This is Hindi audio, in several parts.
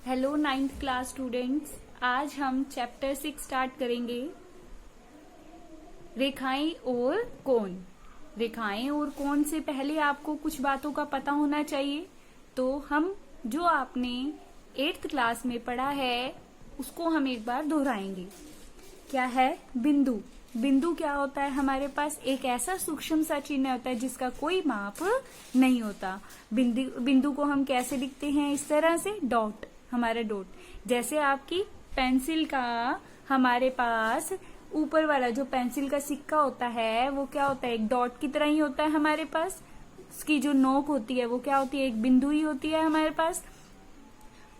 Hello ninth class students. आज हम चैप्टर 6 स्टार्ट करेंगे। रेखाएं और कोण। रेखाएं और कोण से पहले आपको कुछ बातों का पता होना चाहिए। तो हम जो आपने 8th क्लास में पढ़ा है उसको हम एक बार दोहराएंगे। क्या है? बिंदु। बिंदु क्या होता है? हमारे पास एक ऐसा सूक्ष्म सा चिन्ह होता है जिसका कोई माप नहीं होता। बिंदु को हम कैसे लिखते हैं? इस तरह से, डॉट, हमारा डॉट। जैसे आपकी पेंसिल का हमारे पास ऊपर वाला जो पेंसिल का सिक्का होता है वो क्या होता है? एक डॉट की तरह ही होता है हमारे पास। उसकी जो नोक होती है वो क्या होती है? एक बिंदु ही होती है हमारे पास।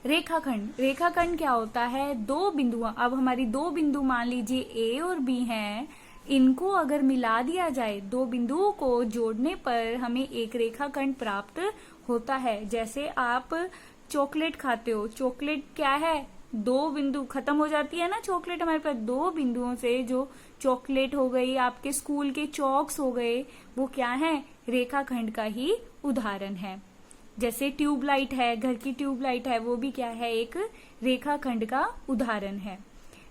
रेखाखंड। रेखाखंड क्या होता है? दो बिंदु। अब हमारी दो बिंदु मान लीजिए ए और बी हैं। इनको अगर मिला दिया जाए, दो बिंदुओं को जोड़ने पर हमें एक रेखाखंड प्राप्त होता है। जैसे आप चॉकलेट खाते हो, चॉकलेट क्या है? दो बिंदु खत्म हो जाती है ना चॉकलेट हमारे पास। दो बिंदुओं से जो चॉकलेट हो गई, आपके स्कूल के चॉक्स हो गए, वो क्या है? रेखाखंड का ही उदाहरण है। जैसे ट्यूबलाइट है, घर की ट्यूबलाइट है, वो भी क्या है? एक रेखाखंड का उदाहरण है।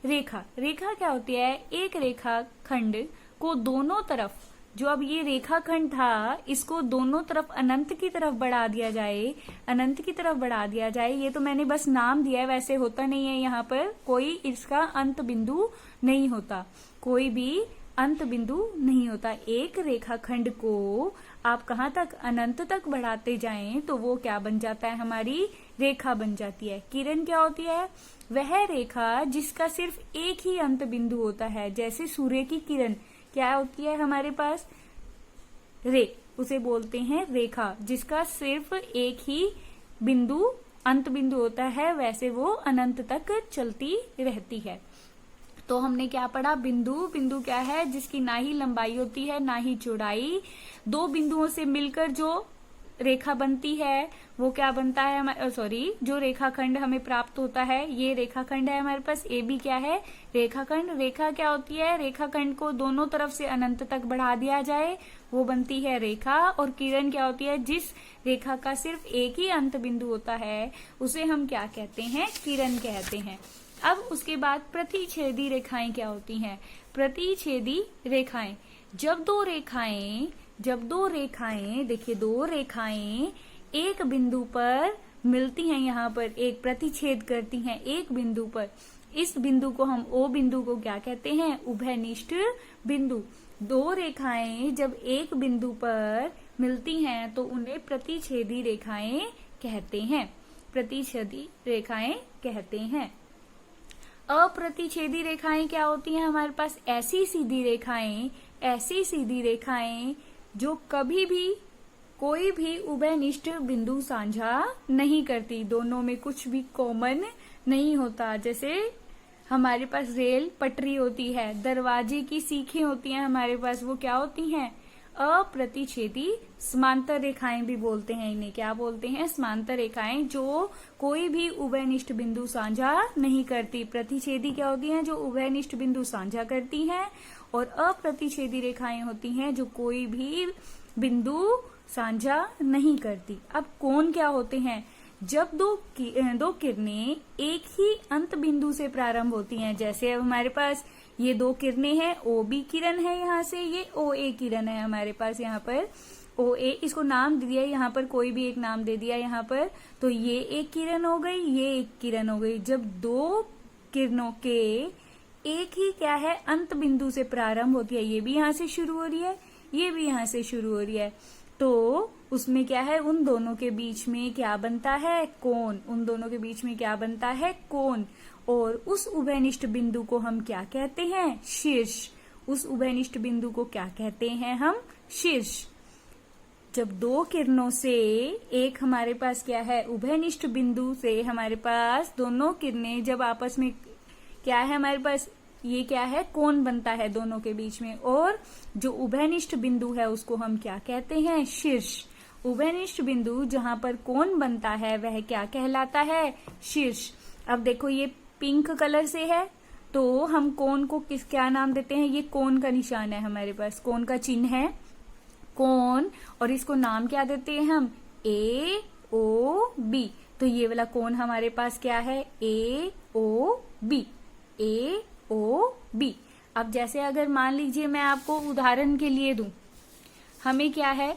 रेखा। रेखा क्या होती है? एक रेखाखंड को दोनों तरफ, जो अब ये रेखाखंड था, इसको दोनों तरफ अनंत की तरफ बढ़ा दिया जाए। अनंत की तरफ बढ़ा दिया जाए। ये तो मैंने बस नाम दिया है, वैसे होता नहीं है। यहाँ पर कोई इसका अंत बिंदु नहीं होता, कोई भी अंत बिंदु नहीं होता। एक रेखाखंड को आप कहाँ तक? अनंत तक बढ़ाते जाएं तो वो क्या बन जाता है? हमारी रेखा बन जाती है। किरण क्या होती है? वह रेखा जिसका सिर्फ एक ही अंत बिंदु होता है। जैसे सूर्य की किरण क्या होती है हमारे पास? उसे बोलते हैं रेखा, जिसका सिर्फ एक ही बिंदु अंत बिंदु होता है। वैसे वो अनंत तक चलती रहती है। तो हमने क्या पढ़ा? बिंदु। बिंदु क्या है? जिसकी ना ही लंबाई होती है ना ही चौड़ाई। दो बिंदुओं से मिलकर जो रेखा बनती है वो क्या बनता है? जो रेखाखंड हमें प्राप्त होता है, ये रेखाखंड है हमारे पास। ए बी क्या है? रेखाखंड। रेखा क्या होती है? रेखाखंड को दोनों तरफ से अनंत तक बढ़ा दिया जाए, वो बनती है रेखा। और किरण क्या होती है? जिस रेखा का सिर्फ एक ही अंत बिंदु होता है उसे हम क्या कहते हैं? किरण कहते हैं। अब उसके बाद प्रतिच्छेदी रेखाएं क्या होती हैं? प्रतिच्छेदी रेखाएं, जब दो रेखाएं देखिए, दो रेखाएं एक बिंदु पर मिलती हैं, यहाँ पर एक प्रतिच्छेद करती हैं एक बिंदु पर। इस बिंदु को हम ओ बिंदु को क्या कहते हैं? उभयनिष्ठ बिंदु। दो रेखाएं जब एक बिंदु पर मिलती हैं तो उन्हें प्रतिच्छेदी रेखाएं कहते हैं। प्रतिच्छेदी रेखाएं कहते हैं। अप्रतिच्छेदी रेखाएं क्या होती हैं हमारे पास? ऐसी सीधी रेखाएं जो कभी भी कोई भी उभयनिष्ठ बिंदु साझा नहीं करती, दोनों में कुछ भी कॉमन नहीं होता। जैसे हमारे पास रेल पटरी होती है, दरवाजे की सीखें होती हैं हमारे पास, वो क्या होती हैं? अप्रतिच्छेदी समांतर रेखाएं भी बोलते हैं इन्हें। क्या बोलते हैं? समांतर रेखाएं, जो कोई भी उभयनिष्ठ बिंदु साझा नहीं करती। प्रतिच्छेदी क्या होती हैं? जो उभयनिष्ठ बिंदु साझा करती हैं। और अप्रतिच्छेदी रेखाएं होती हैं जो कोई भी बिंदु साझा नहीं करती। अब कोण क्या होते हैं? जब दो किरणें एक ही अंत बिंदु से प्रारंभ होती हैं। जैसे अब हमारे पास ये दो किरणें हैं, ओ बी किरण है, यहाँ से ये ओ ए किरण है हमारे पास। यहाँ पर ओ ए, इसको नाम दे दिया, यहाँ पर कोई भी एक नाम दे दिया यहाँ पर। तो ये एक किरण हो गई, ये एक किरण हो गई। जब दो किरणों के एक ही क्या है? अंत बिंदु से प्रारंभ होती है, ये भी यहाँ से शुरू हो रही है, ये भी यहाँ से शुरू हो रही है, तो उसमें क्या है? उन दोनों के बीच में क्या बनता है? कोण। उन दोनों के बीच में क्या बनता है? कोण। और उस उभयनिष्ठ बिंदु को हम क्या कहते हैं? शीर्ष। उस उभयनिष्ठ बिंदु को क्या कहते हैं हम? शीर्ष। जब दो किरणों से एक हमारे पास क्या है? उभयनिष्ठ बिंदु से हमारे पास दोनों किरणें जब आपस में क्या है हमारे पास? ये क्या है? कोण बनता है दोनों के बीच में। और जो उभयनिष्ठ बिंदु है उसको हम क्या कहते हैं? शीर्ष। उभयनिष्ठ बिंदु जहां पर कोण बनता है वह क्या कहलाता है? शीर्ष। अब देखो ये पिंक कलर से है, तो हम कोण को क्या नाम देते हैं? ये कोण का निशान है हमारे पास, कोण का चिन्ह है कोण। और इसको नाम क्या देते हैं हम? ए ओ बी। तो ये वाला कोण हमारे पास क्या है, ए ओ बी, ए ओ बी। अब जैसे अगर मान लीजिए मैं आपको उदाहरण के लिए दूं, हमें क्या है,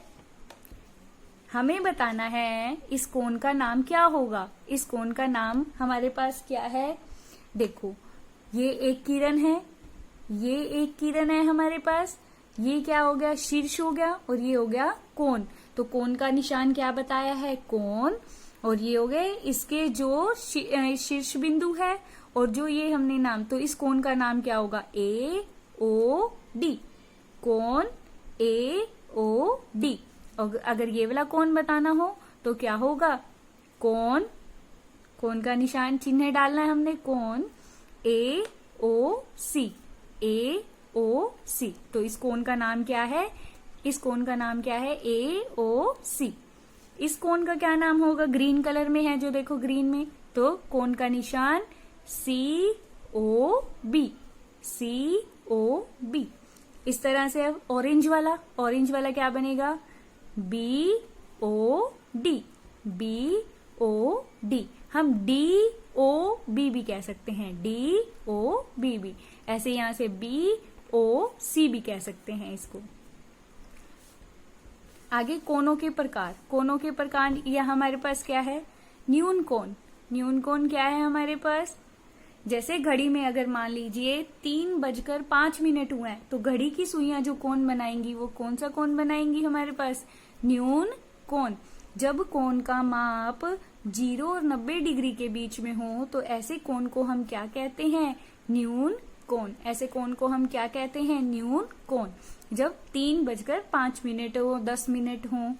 हमें बताना है इस कोण का नाम क्या होगा। इस कोण का नाम हमारे पास क्या है, देखो ये एक किरण है, ये एक किरण है हमारे पास, ये क्या हो गया, शीर्ष हो गया, और ये हो गया कोण। तो कोण का निशान क्या बताया है, कोण, और ये हो गए इसके जो शीर्ष बिंदु है, और जो ये हमने नाम, तो इस कोण का नाम क्या होगा, ए ओ डी, कोण ए ओ डी। और अगर ये वाला कोण बताना हो तो क्या होगा, कोण, कोण का निशान चिन्ह डालना है हमने, कोण ए ओ सी, ए ओ सी। तो इस कोण का नाम क्या है, इस कोण का नाम क्या है, ए ओ सी। इस कोण का क्या नाम होगा, ग्रीन कलर में है जो देखो ग्रीन में, तो कोण का निशान सी ओ बी, सी ओ बी। इस तरह से अब ऑरेंज वाला क्या बनेगा, B O D, B O D. हम डी ओ बी भी कह सकते हैं, डी ओ बी भी। ऐसे यहां से बी ओ सी भी कह सकते हैं इसको। आगे कोणों के प्रकार, कोणों के प्रकार यह हमारे पास क्या है, न्यून कोण। न्यून कोण क्या है हमारे पास, जैसे घड़ी में अगर मान लीजिए 3:05 हुए हैं, तो घड़ी की सुइयां जो कोण बनाएंगी वो कौन सा कोण बनाएंगी हमारे पास, न्यून कोण। जब कोण का माप 0 और 90 डिग्री के बीच में हो तो ऐसे कोण को हम क्या कहते हैं, न्यून कोण। ऐसे कोण को हम क्या कहते हैं, न्यून कोण। जब 3:05 हो, 10 मिनट हो।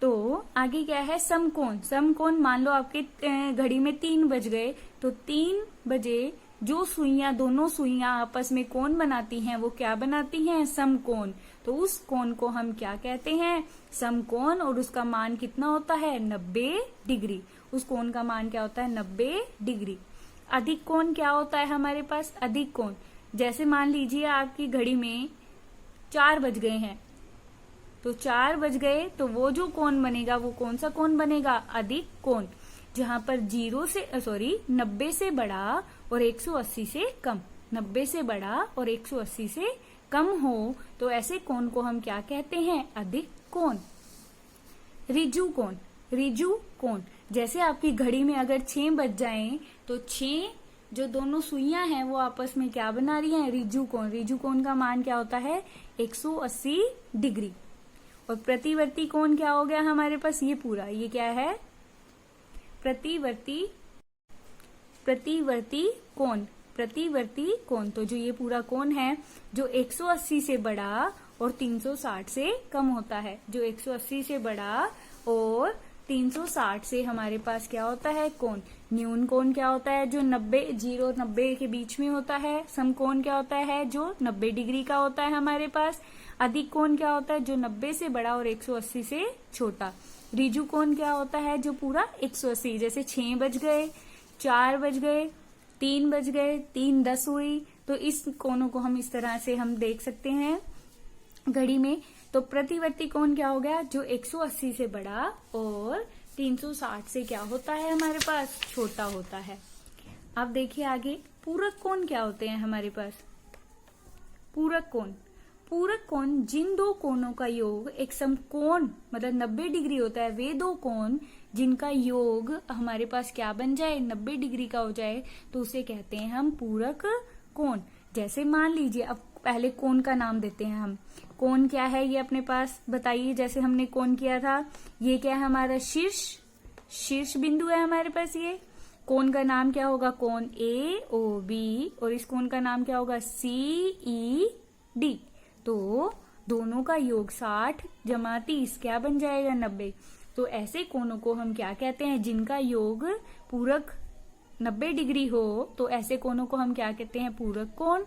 तो आगे क्या है, समकोण। समकोण मान लो आपके घड़ी में 3 बज गए, तो 3 बजे जो सुइयां, दोनों सुइयां आपस में कोण बनाती हैं वो क्या बनाती हैं, समकोण। तो उस कोण को हम क्या कहते हैं, समकोण। और उसका मान कितना होता है, 90 डिग्री। उस कोण का मान क्या होता है, 90 डिग्री। अधिक कोण क्या होता है हमारे पास, अधिक कोण। जैसे मान लीजिए आपकी घड़ी में 4 बज गए हैं, तो 4 बज गए तो वो जो कोण बनेगा वो कौन सा कोण बनेगा, अधिक कोण। जहां पर 90 से बड़ा और 180 से कम, 90 से बड़ा और 180 से कम हो, तो ऐसे कोण को हम क्या कहते हैं, अधिक कोण। रिजु कोण। रिजु कोण, जैसे आपकी घड़ी में अगर 6 बज जाएं, तो 6 जो दोनों सुइयां हैं वो आपस में क्या बना रही हैं, रिजु कोण। रिजु कोण का मान क्या होता है, 180 डिग्री। और प्रतिवर्ती कोण क्या हो गया हमारे पास, ये पूरा, ये क्या है, प्रतिवर्ती कोण। प्रतिवर्ती कोण, तो जो ये पूरा कोण है जो 180 से बड़ा और 360 से कम होता है, जो 180 से बड़ा और 360 से हमारे पास क्या होता है, कोण। न्यून कोण क्या होता है, जो 0 और 90 के बीच में होता है। समकोण क्या होता है, जो 90 डिग्री का होता है हमारे पास। अधिक कोण क्या होता है, जो 90 से बड़ा और 180 से छोटा। रिजु कोण क्या होता है, जो पूरा 180, जैसे 6 बज गए, 4 बज गए, 3 बज गए, 3:10 हुई, तो इस कोणों को हम इस तरह से हम देख सकते हैं घड़ी में। तो प्रतिवर्ती कोण क्या हो गया, जो 180 से बड़ा और 360 से क्या होता है हमारे पास, छोटा होता है। अब देखिए आगे पूरक कोण क्या होते हैं हमारे पास। पूरक कोण, पूरक कोण जिन दो कोणों का योग एक समकोण मतलब 90 डिग्री होता है, वे दो कोण जिनका योग हमारे पास क्या बन जाए, 90 डिग्री का हो जाए, तो उसे कहते हैं हम पूरक कोण। जैसे मान लीजिए, अब पहले कोण का नाम देते हैं हम। कोण क्या है ये अपने पास बताइए, जैसे हमने कोण किया था, ये क्या है हमारा शीर्ष बिंदु है हमारे पास। ये कोण का नाम क्या होगा, कोण ए ओ बी, और इस कोण का नाम क्या होगा, सी ई डी। तो दोनों का योग 60 + 30 क्या बन जाएगा, 90। तो ऐसे कोणों को हम क्या कहते हैं, जिनका योग पूरक 90 डिग्री हो, तो ऐसे कोणों को हम क्या कहते हैं, पूरक कोण।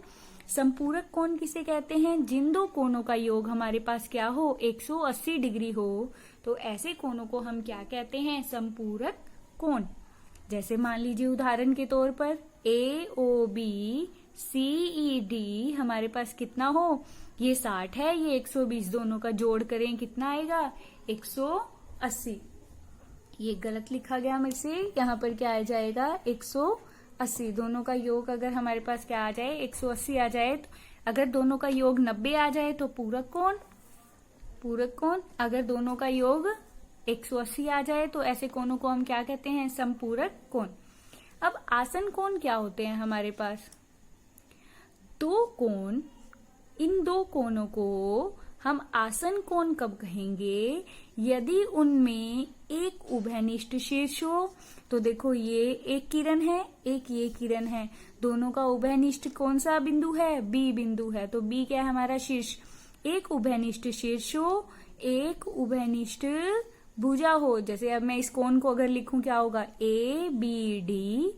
संपूरक कोण किसे कहते हैं, जिन दो कोणों का योग हमारे पास क्या हो, 180 डिग्री हो, तो ऐसे कोणों को हम क्या कहते हैं, संपूरक कोण। जैसे मान लीजिए उदाहरण के तौर पर ए O B C E D हमारे पास कितना हो, ये 60 है, ये 120, दोनों का जोड़ करें कितना आएगा, 180। ये गलत लिखा गया मेरे से। यहाँ पर क्या आ जाएगा 180। दोनों का योग अगर हमारे पास क्या आ जाए 180 आ जाए, तो अगर दोनों का योग 90 आ जाए तो पूरक कोण। पूरक कोण अगर दोनों का योग 180 आ जाए तो ऐसे कोणों को हम क्या कहते हैं, समपूरक कोण। अब आसन कोण क्या होते हैं हमारे पास, दो कोण, इन दो कोणों को हम आसन कोण कब कहेंगे, यदि उनमें एक उभयनिष्ठ शीर्ष हो। तो देखो ये एक किरण है, एक ये किरण है, दोनों का उभयनिष्ठ कौन सा बिंदु है, बी बिंदु है। तो बी क्या है हमारा शीर्ष। एक उभयनिष्ठ शीर्ष हो, एक उभयनिष्ठ भुजा हो। जैसे अब मैं इस कोण को अगर लिखूं क्या होगा, ए बी डी,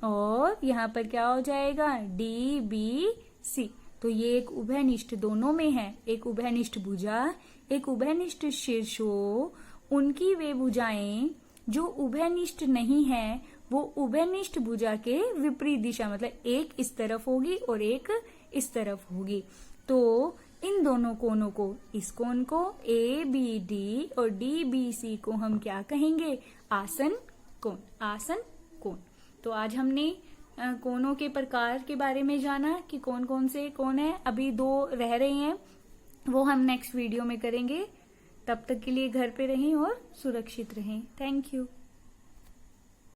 और यहाँ पर क्या हो जाएगा डी बी सी। तो ये एक उभयनिष्ठ दोनों में है, एक उभयनिष्ठ भुजा, एक उभयनिष्ठ शीर्ष हो। उनकी वे भुजाएं जो उभयनिष्ठ नहीं है वो उभयनिष्ठ भुजा के विपरीत दिशा, मतलब एक इस तरफ होगी और एक इस तरफ होगी। तो इन दोनों कोणों को, इस कोण को ए बी डी और डी बी सी को हम क्या कहेंगे, आसन कोण। आसन कोण। तो आज हमने कोणों के प्रकार के बारे में जाना कि कौन कौन से कोण है। अभी 2 रह रहे हैं, वो हम नेक्स्ट वीडियो में करेंगे। तब तक के लिए घर पे रहें और सुरक्षित रहें। Thank you.